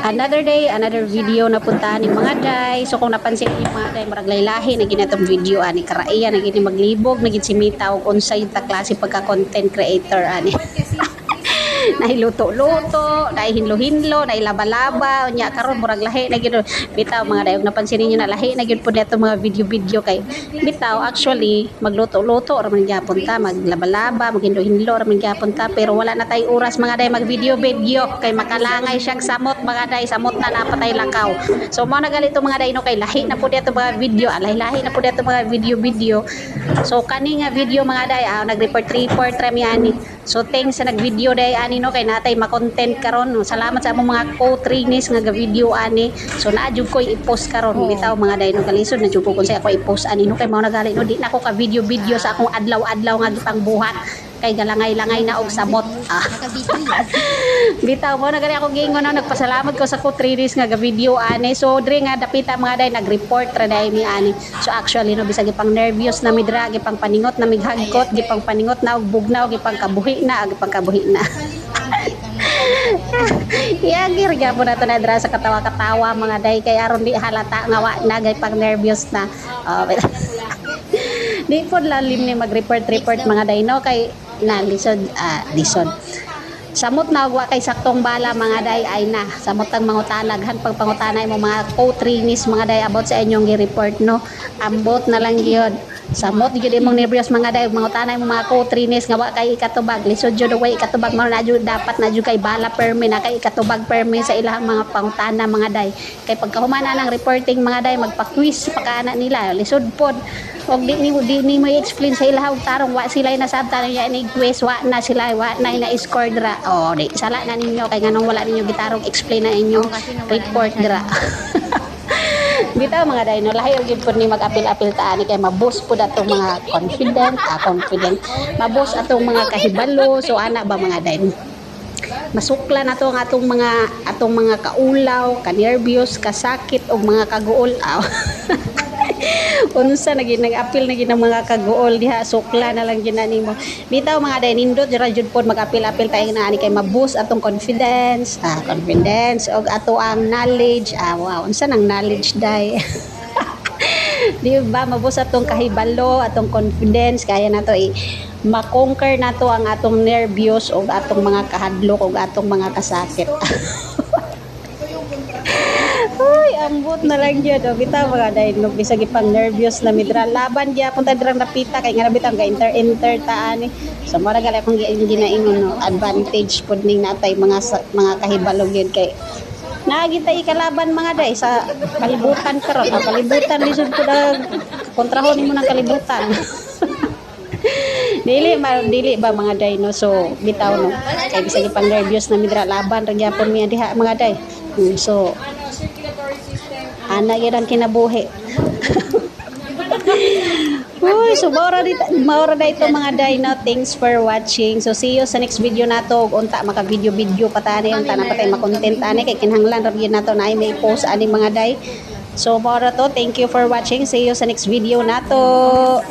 Another day, another video na puntahan ni mga day. So kung napansin niyo mga day, marag laylahi na ginatong video ani karaiya na gini maglibog na gid simita og unsay ta klase pagka content creator ani. Nahiluto-luto, nahihinlo-hinlo, nahilaba-laba, nya karon murag lahi na gyud. Bitaw mga day, napansin niyo na lahi na gyud po neto mga video-video kay bitaw actually magluto-luto ra man gyapon ta, maglaba-laba, maghinlo-hinlo ra man gyapon ta, pero wala na tay oras mga day mag video-video kay makalangay siyang samot mga day, samot na napatay lakaw. So mo na galito mga day no kay lahi na po dito mga video, lahi-lahi na po dito mga video-video. So kani nga video mga day, nag-report ra mi ani. So thanks sa nag-video day ani no kay natay ma-content karon. No? Salamat sa among mga co-trainees nga ga-video ani. So naadjud ko i-post karon. Bitaw mga day no kalisod na jud ko kun sa ako i-post ani no kay mao nagali no di na ako ka video sa akong adlaw-adlaw nga gipang buhat kay galangay-langay na og samot. Bitaw mo nagali ako gingon no nagpasalamat ko sa co-trainees nga ga-video ani. So diri nga dapita mga day nag-report ra day mi ani. So actually no bisag gipang nervyos na midra gipang paningot na mighagkot gipang paningot na og bugnaw gipang kabuhi na. Iyagir gyapon nato na dra sa katawa-katawa mga day kay aron di halata nga wa na gay pang nervyos na. Di pod lalim ni mag-report mga day no kay na lisod samot na wa kay saktong bala mga day ay na samot ang mangutanaghan pag pangutanay mo mga co-trainees mga day about sa inyong gi-report no ambot na lang gyud samot gyud imong nervyos mga day mangutanay mo mga co-trainees nga wa kay ikatubag lisod jud way ikatubag mo na jud dapat na jud kay bala permi na kay ikatubag permi sa ilang mga pangutana mga day kay pagkahumana ng reporting mga day magpa-quiz pakana nila lisod pod og di ni mo i-explain sa ilang tarong wa sila nasabtan niya ni quiz wa na sila wa na score dra di sala na ninyo kay nganong wala ninyo gitarong explain na inyong report dra. Bitaw mga day no lahi og gyud ni mag-apil-apil ta ani kay mabus pud atong mga confident mabus atong mga kahibalo so ana ba mga day masukla na to ang atong mga kaulaw, kanervyos, kasakit og mga kaguol. Unsa nag-apil na gid ng mga kaguol diha sukla na lang ginani mo. Bitaw mga day nindot ra jud pod mag-apil-apil ta na ani kay mabus atong confidence og ato ang knowledge. Wow, unsa nang knowledge day? Di ba mabus atong kahibalo, atong confidence kaya nato ma-conquer nato ang atong nervyos og atong mga kahadlok og atong mga kasakit. Uy, ambot na lang yun. Bitaw mga day, no, bisag ipang nervyos na midra. Laban gyapon ta dirang napita kay nga nabitang ga enter ta ani. So mara gali akong ginaingon no, advantage pud ning natay mga kahibalog yun kay nagitay kalaban mga day sa kalibutan karon. Kalibutan lisod pud kontrahon nimo ng kalibutan. dili ba mga day no, so bitaw no kay bisag ipang nervyos na midra laban ra gyapon mi diha mga day. So ana gyud ang kinabuhi. Uy, so maura na ito mga day no. Thanks for watching. So see you sa next video nato ug unta maka video pa tani unta na patay ma-content ani kay kinahanglan ra gyud nato na may post ani mga day. So maura to. Thank you for watching. See you sa next video nato.